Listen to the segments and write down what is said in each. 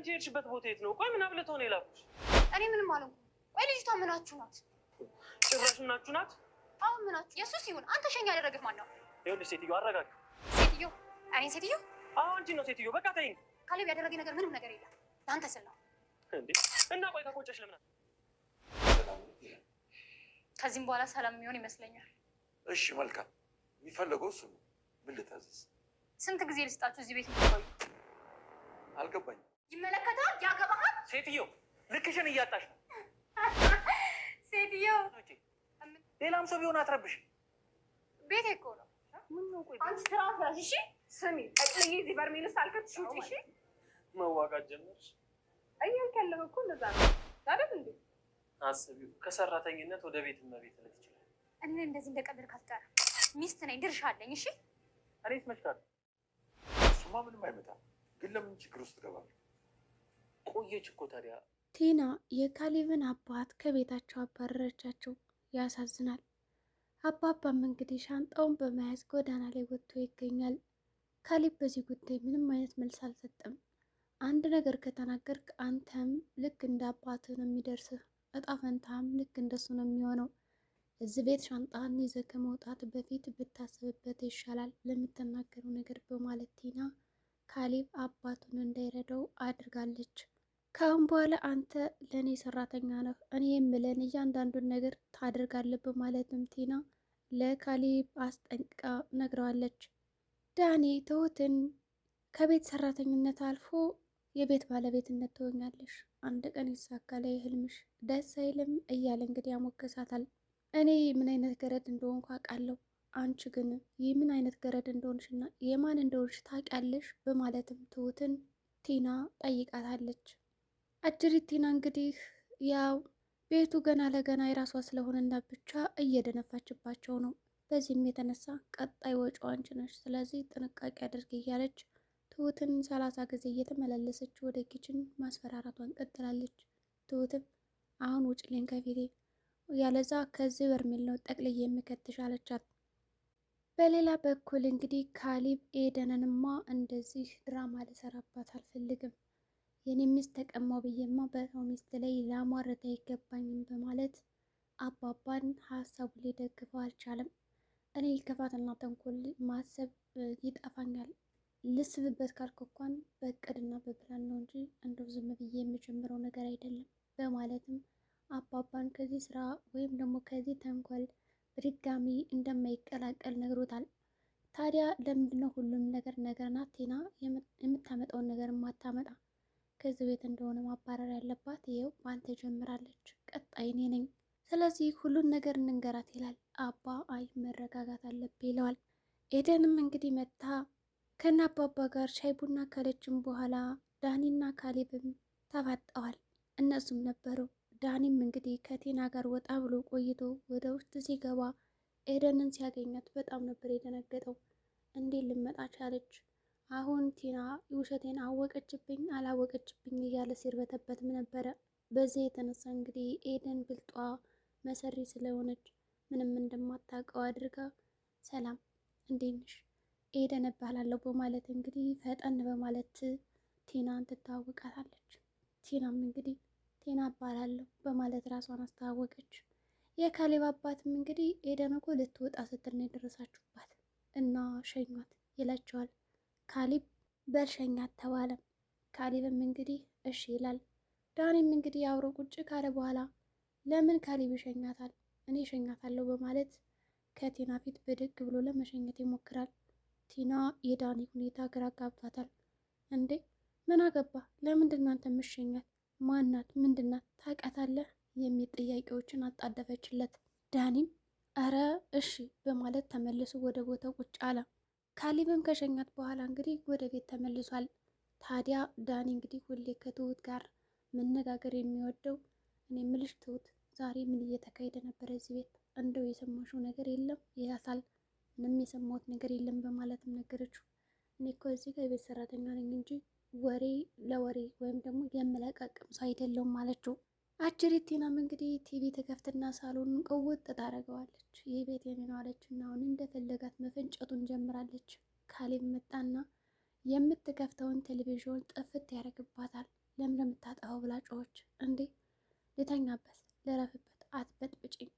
አንቺ ሄድሽበት ቦታ የት ነው? ቆይ ምን አብለተው ነው የላኩሽ? እኔ ምንም አልሆንኩም። ቆይ ልጅቷ ምናችሁ ናት? ጭራሽ ምናችሁ ናት? አሁን ምናችሁ? የሱስ ይሁን አንተ ሸኛ ያደረግህ ማን ነው? ይኸውልሽ ሴትዮ አረጋግ። ሴትዮ? እኔ ሴትዮ? አዎ አንቺ ነው ሴትዮ። በቃ ተይኝ። ካሌብ ያደረገኝ ነገር ምንም ነገር የለም። ለአንተ ስል ነው እንዴ? እና ቆይ ከቆጨሽ ለምን ከዚህም በኋላ ሰላም የሚሆን ይመስለኛል። እሺ መልካም። የሚፈለገው እሱ ነው። ምን ልታዘዝ? ስንት ጊዜ ልስጣችሁ እዚህ ቤት የምትቆዩ? አልገባኝም። ይመለከታል? ያገባሃል? ሴትዮ ልክሽን እያጣሽ ነው። ሴትዮ ሌላም ሰው ቢሆን አትረብሽ። ቤቴ እኮ ነው። አንቺ ስርዓት ያዥ እሺ። ስሚ ጠቅልዬ እዚህ በርሜል ውስጥ አልከትሽ ውጪ እሺ። መዋጋት ጀመርሽ። እያልክ ያለው እኮ እንደዛ ነው አይደል እንዴ? አስቢው፣ ከሰራተኝነት ወደ ቤት እመቤትነት ይችላል። እኔ እንደዚህ እንደቀለድክ አትቀርም። ሚስት ነኝ፣ ድርሻ አለኝ። እሺ እኔስ መች ካለ እሱማ ምንም አይመጣም። ግን ለምን ችግር ውስጥ ገባለሁ? ቆየች እኮ ታዲያ። ቲና የካሌብን አባት ከቤታቸው አባረረቻቸው። ያሳዝናል። አባባም እንግዲህ ሻንጣውን በመያዝ ጎዳና ላይ ወጥቶ ይገኛል። ካሌብ በዚህ ጉዳይ ምንም አይነት መልስ አልሰጠም። አንድ ነገር ከተናገርክ አንተም ልክ እንደ አባትህ ነው የሚደርስህ፣ እጣ ፈንታም ልክ እንደሱ ነው የሚሆነው። እዚህ ቤት ሻንጣን ይዘህ ከመውጣት በፊት ብታስብበት ይሻላል ለምትናገረው ነገር በማለት ቲና ካሌብ አባቱን እንዳይረዳው አድርጋለች። ከአሁን በኋላ አንተ ለእኔ ሰራተኛ ነህ፣ እኔ የምለን እያንዳንዱን ነገር ታደርጋለህ በማለትም ቲና ለካሌብ አስጠንቅቃ ነግረዋለች። ዳኒ ትሁትን ከቤት ሰራተኝነት አልፎ የቤት ባለቤትነት ትሆኛለሽ፣ አንድ ቀን ይሳካል ህልምሽ፣ ደስ አይልም እያለ እንግዲህ ያሞገሳታል። እኔ ምን አይነት ገረድ እንደሆንኩ አውቃለሁ፣ አንቺ ግን ይህ ምን አይነት ገረድ እንደሆንሽና የማን እንደሆንሽ ታውቂያለሽ በማለትም ትሁትን ቲና ጠይቃታለች። አጅሪት ቲና እንግዲህ ያው ቤቱ ገና ለገና የራሷ ስለሆነና ብቻ እየደነፋችባቸው ነው። በዚህም የተነሳ ቀጣይ ወጪው አንቺ ነሽ፣ ስለዚህ ጥንቃቄ አድርግ እያለች ትሁትን 30 ጊዜ እየተመላለሰች ወደ ኪችን ማስፈራራቷን ቀጥላለች። ትሁትም አሁን ውጭልኝ ከፊቴ፣ ያለዛ ከዚህ በርሜል ነው ጠቅልዬ የምከትሽ አለቻት። በሌላ በኩል እንግዲህ ካሌብ ኤደንንማ እንደዚህ ድራማ ልሰራባት አልፈልግም፣ የኔ ሚስት ተቀማው ብዬማ በሰው ሚስት ላይ ላሟረት አይገባኝም በማለት አባባን ሀሳቡ ሊደግፈው አልቻለም። እኔ ክፋትና ተንኮል ማሰብ ይጠፋኛል፣ ልስብበት ካልኩ እንኳን በእቅድና በፕላን ነው እንጂ እንደው ዝም ብዬ የምጀምረው ነገር አይደለም በማለትም አባባን ከዚህ ስራ ወይም ደግሞ ከዚህ ተንኮል በድጋሚ እንደማይቀላቀል ነግሮታል። ታዲያ ለምንድነው ሁሉም ነገር ናት ቲና የምታመጣውን ነገር ማታመጣ? ከዚህ ቤት እንደሆነ ማባረር ያለባት ይኸው አንተ ጀምራለች፣ ቀጣይ እኔ ነኝ፣ ስለዚህ ሁሉን ነገር እንንገራት ይላል አባ። አይ መረጋጋት አለብህ ይለዋል። ኤደንም እንግዲህ መታ ከነ አባባ ጋር ሻይ ቡና ካለችም በኋላ ዳኒና ካሌብም ተፋጠዋል። እነሱም ነበሩ። ዳኒም እንግዲህ ከቲና ጋር ወጣ ብሎ ቆይቶ ወደ ውስጥ ሲገባ ኤደንን ሲያገኛት በጣም ነበር የደነገጠው። እንዴት ልመጣ ቻለች? አሁን ቲና ውሸቴን አወቀችብኝ አላወቀችብኝ እያለ ሲርበተበትም ነበረ። በዚህ የተነሳ እንግዲህ ኤደን ብልጧ መሰሪ ስለሆነች ምንም እንደማታውቀው አድርጋ ሰላም እንዴት ነሽ ኤደን እባላለሁ በማለት እንግዲህ ፈጠን በማለት ቲናን ትታወቃታለች። ቲናም እንግዲህ ቲና እባላለሁ በማለት ራሷን አስተዋወቀች። የካሌብ አባትም እንግዲህ ኤደን እኮ ልትወጣ ስትል ነው የደረሳችሁባት እና ሸኟት ይላቸዋል። ካሌብ በልሸኛት ተባለ። ካሌብም እንግዲህ እሺ ይላል። ዳኒም እንግዲህ አብሮ ቁጭ ካለ በኋላ ለምን ካሌብ ይሸኛታል? እኔ እሸኛታለሁ በማለት ከቲና ፊት ብድግ ብሎ ለመሸኘት ይሞክራል። ቲና የዳኒ ሁኔታ ግራ ጋብቷታል። እንዴ ምን አገባ? ለምንድን ነው አንተ የምትሸኛት? ማናት? ምንድናት? ታውቃታለህ? የሚል ጥያቄዎችን አጣደፈችለት። ዳኒም አረ እሺ በማለት ተመልሶ ወደ ቦታው ቁጭ አለ። ካሌብም ከሸኛት በኋላ እንግዲህ ወደ ቤት ተመልሷል። ታዲያ ዳኒ እንግዲህ ሁሌ ከትሁት ጋር መነጋገር የሚወደው እኔ ምልሽ ትሁት ዛሬ ምን እየተካሄደ ነበር እዚህ ቤት? እንደው የሰማሽው ነገር የለም ይላታል። ምንም የሰማሁት ነገር የለም በማለትም ነገረችው። እኔ እኮ እዚህ ጋር የቤት ሰራተኛ ነኝ እንጂ ወሬ ለወሬ ወይም ደግሞ የምለቃቅም ሰው አይደለሁም አለችው። አጅሪት ቲናም እንግዲህ ቲቪ ተከፍትና ሳሎኑን ቅውጥ ታደርገዋለች። ይህ ቤት የኔ ነው አለችና አሁን እንደፈለጋት መፈንጨቱን ጀምራለች። ካሌብ መጣና የምትከፍተውን ቴሌቪዥን ጥፍት ያደርግባታል። ለምን የምታጠፋው ብላ ጮኸች። እንዴ ልተኛበት፣ ልረፍበት፣ አትበጥብጭኝ።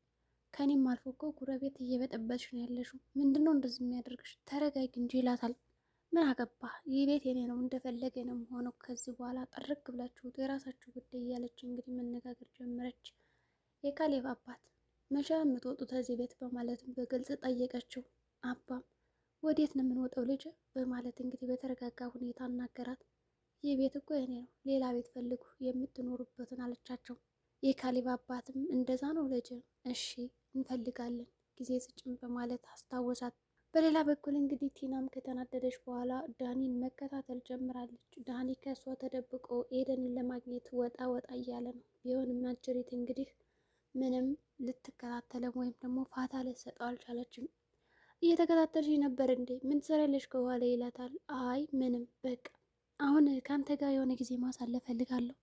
ከኔም አልፎ እኮ ጉረቤት እየበጠበጥሽ ነው ያለሽው። ምንድነው እንደዚህ የሚያደርግሽ? ተረጋጊ እንጂ ይላታል። ምን አገባ፣ ይህ ቤት የኔ ነው፣ እንደፈለገ ነው የምሆነው። ከዚህ በኋላ ጥርግ ብላችሁ የራሳችሁ ጉዳይ እያለች እንግዲህ መነጋገር ጀመረች። የካሌብ አባት መቼ ነው የምትወጡት ከዚህ ቤት በማለትም በግልጽ ጠየቀችው። አባም ወዴት ነው የምንወጣው ልጅ በማለት እንግዲህ በተረጋጋ ሁኔታ አናገራት። ይህ ቤት እኮ የኔ ነው፣ ሌላ ቤት ፈልጉ የምትኖሩበትን አለቻቸው። የካሌብ አባትም እንደዛ ነው ልጅ፣ እሺ እንፈልጋለን፣ ጊዜ ስጭን በማለት አስታወሳት። በሌላ በኩል እንግዲህ ቲናም ከተናደደች በኋላ ዳኒን መከታተል ጀምራለች። ዳኒ ከእሷ ተደብቆ ኤደንን ለማግኘት ወጣ ወጣ እያለ ነው። ቢሆንም አጀሪት እንግዲህ ምንም ልትከታተለው ወይም ደግሞ ፋታ ልትሰጠው አልቻለችም። እየተከታተልሽ ነበር እንዴ? ምን ትሰሪያለሽ ከኋላ ይላታል። አይ ምንም፣ በቃ አሁን ከአንተ ጋር የሆነ ጊዜ ማሳለፍ ፈልጋለሁ።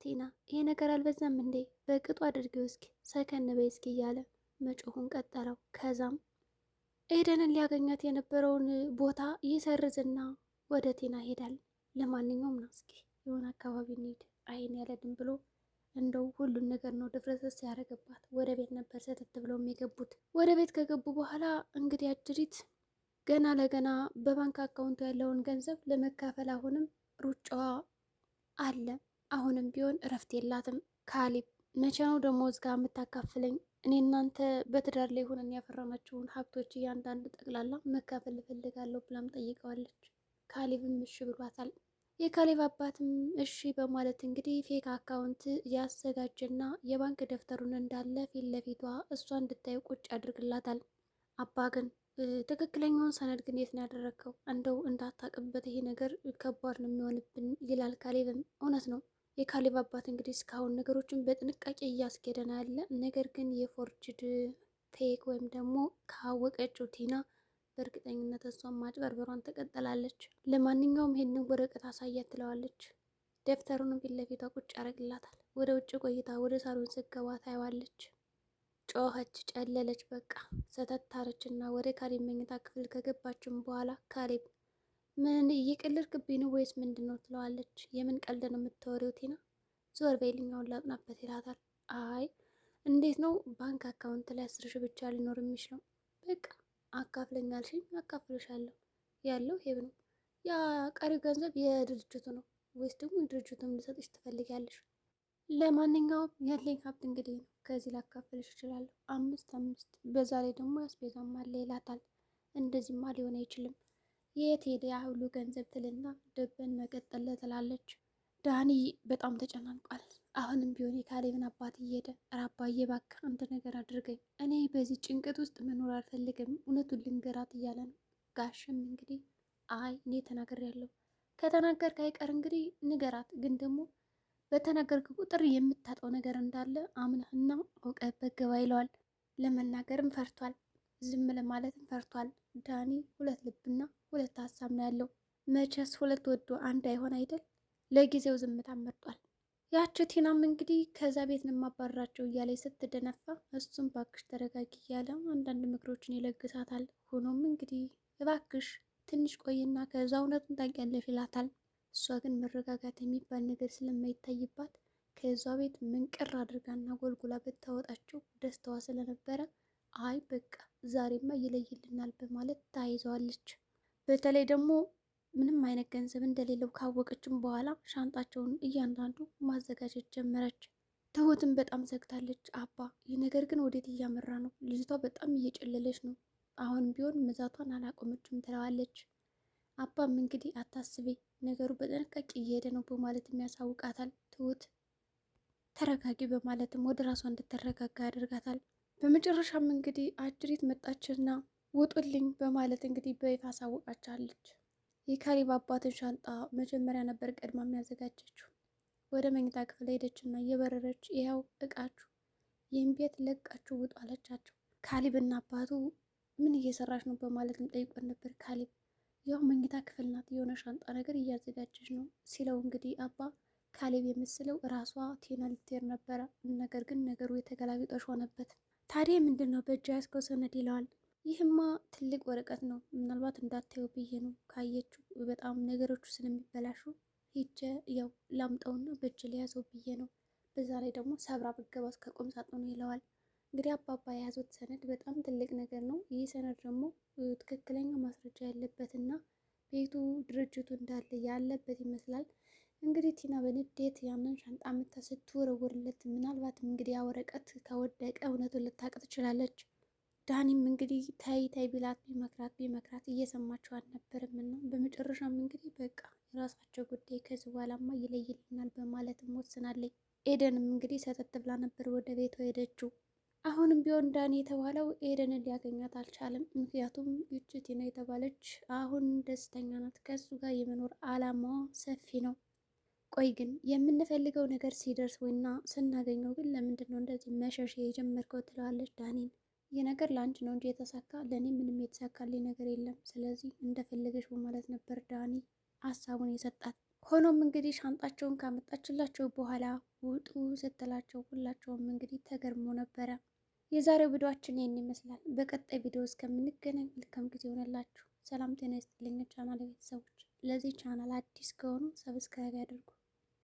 ቲና ይሄ ነገር አልበዛም እንዴ? በቅጡ አድርጌው እስኪ፣ ሰከን በይ እስኪ እያለ መጮሁን ቀጠለው። ከዛም ኤደንን ሊያገኛት የነበረውን ቦታ ይሰርዝና ወደ ቲና ሄዳል። ለማንኛውም ነው እስኪ የሆነ አካባቢ እንሂድ አይን ያለድን ብሎ እንደው ሁሉን ነገር ነው ድፍረሰስ ያደረገባት። ወደ ቤት ነበር ሰተት ብለውም የገቡት። ወደ ቤት ከገቡ በኋላ እንግዲህ አጅሪት ገና ለገና በባንክ አካውንቱ ያለውን ገንዘብ ለመካፈል አሁንም ሩጫዋ አለ። አሁንም ቢሆን እረፍት የላትም። ካሌብ መቼ ነው ደግሞ እዝጋ የምታካፍለኝ? እኔ እናንተ በትዳር ላይ ሆነን ያፈራናቸውን ሀብቶች እያንዳንዱ ጠቅላላ መካፈል እፈልጋለሁ ብላም ጠይቀዋለች። ካሌብም እሺ ብሏታል። የካሌብ አባትም እሺ በማለት እንግዲህ ፌክ አካውንት ያዘጋጀና የባንክ ደብተሩን እንዳለ ፊት ለፊቷ እሷ እንድታየው ቁጭ ያድርግላታል። አባ ግን ትክክለኛውን ሰነድ ግን የት ነው ያደረግከው? እንደው እንዳታቅበት ይሄ ነገር ከባድ ነው የሚሆንብን ይላል ካሌብም። እውነት ነው የካሌብ አባት እንግዲህ እስካሁን ነገሮችን በጥንቃቄ እያስኬደ ነው ያለ። ነገር ግን የፎርጅድ ፌክ ወይም ደግሞ ካወቀችው ቲና በእርግጠኝነት እሷን ማጭበርበሯን ትቀጥላለች። ለማንኛውም ይሄንን ወረቀት አሳያት ትለዋለች። ደብተሩንም ፊት ለፊቷ ቁጭ ያደርግላታል። ወደ ውጭ ቆይታ ወደ ሳሎን ስገባ ታየዋለች። ጮኸች፣ ጨለለች፣ በቃ ሰተታረች እና ወደ ካሌብ መኝታ ክፍል ከገባችም በኋላ ካሌብ ምን እየቀለድክብኝ ነው ወይስ ምንድን ነው ትለዋለች። የምን ቀልድ ነው የምታወሪው ቲና? ዞር በይልኛውን ላጥናበት ይላታል። አይ እንዴት ነው ባንክ አካውንት ላይ 10 ሺህ ብቻ ሊኖር የሚችለው? በቃ አካፍለኝ አልሽኝ፣ አካፍልሻለሁ። ያለው ሄብ ነው። ያ ቀሪው ገንዘብ የድርጅቱ ነው ወይስ ደግሞ የድርጅቱን ልሰጥሽ ትፈልጊያለሽ? ለማንኛውም ያለኝ ሀብት እንግዲህ ነው፣ ከዚህ ላካፍልሽ እችላለሁ። 5 በዛ ላይ ደግሞ ያስቤዛም አለ ይላታል። እንደዚህማ ሊሆን አይችልም፣ የት ሄደ ያ ሁሉ ገንዘብ ትልና ድብን መቀጠል ትላለች። ዳኒ በጣም ተጨናንቋል። አሁንም ቢሆን የካሌብን አባት እየሄደ ኧረ አባዬ እባክህ አንተ ነገር አድርገኝ፣ እኔ በዚህ ጭንቀት ውስጥ መኖር አልፈልግም፣ እውነቱን ልንገራት እያለ ነው። ጋሽም እንግዲህ አይ እኔ ተናግሬያለሁ፣ ከተናገርክ አይቀር እንግዲህ ንገራት፣ ግን ደግሞ በተናገርክ ቁጥር የምታጣው ነገር እንዳለ አምነህና አውቀህበት ግባ ይለዋል። ለመናገርም ፈርቷል፣ ዝም ለማለትም ፈርቷል። ዳኒ 2 ልብና 2 ሀሳብ ነው ያለው። መቼስ 2 ወዶ አንድ አይሆን አይደል? ለጊዜው ዝምታ መርጧል። ያቺ ቲናም እንግዲህ ከዛ ቤት ነው የማባረራቸው እያለ ስትደነፋ እሱም ባክሽ ተረጋጊ እያለ አንዳንድ ምክሮችን ይለግሳታል። ሆኖም እንግዲህ እባክሽ ትንሽ ቆይና ከዛ እውነቱን ታውቂያለሽ ይላታል። እሷ ግን መረጋጋት የሚባል ነገር ስለማይታይባት ከዛ ቤት ምንቅር አድርጋና ጎልጉላ ብታወጣቸው ደስታዋ ስለነበረ አይ በቃ ዛሬማ ይለይልናል በማለት ታይዘዋለች። በተለይ ደግሞ ምንም አይነት ገንዘብ እንደሌለው ካወቀችም በኋላ ሻንጣቸውን እያንዳንዱ ማዘጋጀት ጀመረች። ትሁትን በጣም ዘግታለች። አባ ይህ ነገር ግን ወዴት እያመራ ነው? ልጅቷ በጣም እየጨለለች ነው። አሁንም ቢሆን መዛቷን አላቆመችም ትለዋለች። አባም እንግዲህ አታስቤ ነገሩ በጥንቃቄ እየሄደ ነው በማለትም ያሳውቃታል። ትሁት ተረጋጊ በማለትም ወደ ራሷ እንድትረጋጋ ያደርጋታል። በመጨረሻም እንግዲህ አጅሪት መጣችና ውጡልኝ በማለት እንግዲህ በይፋ አሳውቃቻለች። የካሌብ አባትን ሻንጣ መጀመሪያ ነበር ቀድማ የሚያዘጋጀችው። ወደ መኝታ ክፍል ሄደችና እየበረረች ይኸው እቃችሁ፣ ይህን ቤት ለቃችሁ ውጡ አለቻቸው። ካሌብና አባቱ ምን እየሰራች ነው በማለትም ጠይቆን ነበር። ካሌብ ያው መኝታ ክፍል ናት የሆነ ሻንጣ ነገር እያዘጋጀች ነው ሲለው እንግዲህ አባ ካሌብ የምስለው ራሷ ቲና ልትሄድ ነበረ። ነገር ግን ነገሩ የተገላቢጦሽ ሆነበት። ታዲያ ምንድን ነው በእጅ ያዝከው ሰነድ ይለዋል። ይህማ ትልቅ ወረቀት ነው፣ ምናልባት እንዳታየው ብዬ ነው፣ ካየችው በጣም ነገሮቹ ስለሚበላሹ ሂጄ ያው ላምጣውና በእጅ ሊያዘው ብዬ ነው። በዛ ላይ ደግሞ ሰብራ ብገባ እስከ ቁም ሳጥኑ ይለዋል። እንግዲህ አባባ የያዙት ሰነድ በጣም ትልቅ ነገር ነው። ይህ ሰነድ ደግሞ ትክክለኛ ማስረጃ ያለበትና ቤቱ ድርጅቱ እንዳለ ያለበት ይመስላል። እንግዲህ ቲና በንዴት ያንን ሻንጣ ምታ ስትወረውርለት ምናልባትም እንግዲህ ያ ወረቀት ከወደቀ እውነቱን ልታውቅ ትችላለች። ዳኒም እንግዲህ ተይ ተይ ቢላት ቢመክራት እየሰማቸው አልነበርም እና በመጨረሻም እንግዲህ በቃ የራሳቸው ጉዳይ ከዚህ በኋላማ ይለይልናል በማለትም ወስናለች። ኤደንም እንግዲህ ሰተት ብላ ነበር ወደ ቤቷ ሄደችው። አሁንም ቢሆን ዳኒ የተባለው ኤደንን ሊያገኛት አልቻለም። ምክንያቱም ይቺ ቲና የተባለች አሁን ደስተኛ ናት። ከሱ ጋር የመኖር አላማዋ ሰፊ ነው። ቆይ ግን የምንፈልገው ነገር ሲደርስ ወይና ስናገኘው ግን ለምንድን ነው እንደዚህ መሸሽ የጀመርከው? ትለዋለች ዳኒን። ይህ ነገር ለአንቺ ነው እንጂ የተሳካ ለእኔ ምንም የተሳካልኝ ነገር የለም። ስለዚህ እንደፈለገች በማለት ነበር ዳኒ ሀሳቡን የሰጣት። ሆኖም እንግዲህ ሻንጣቸውን ካመጣችላቸው በኋላ ውጡ ስትላቸው ሁላቸውም እንግዲህ ተገርሞ ነበረ። የዛሬው ቪዲዮአችን ይህን ይመስላል። በቀጣይ ቪዲዮ እስከምንገናኝ መልካም ጊዜ ሆነላችሁ። ሰላም ጤና ይስጥልኝ ቻናል ቤተሰቦች። ለዚህ ቻናል አዲስ ከሆኑ ሰብስክራይብ ያድርጉ።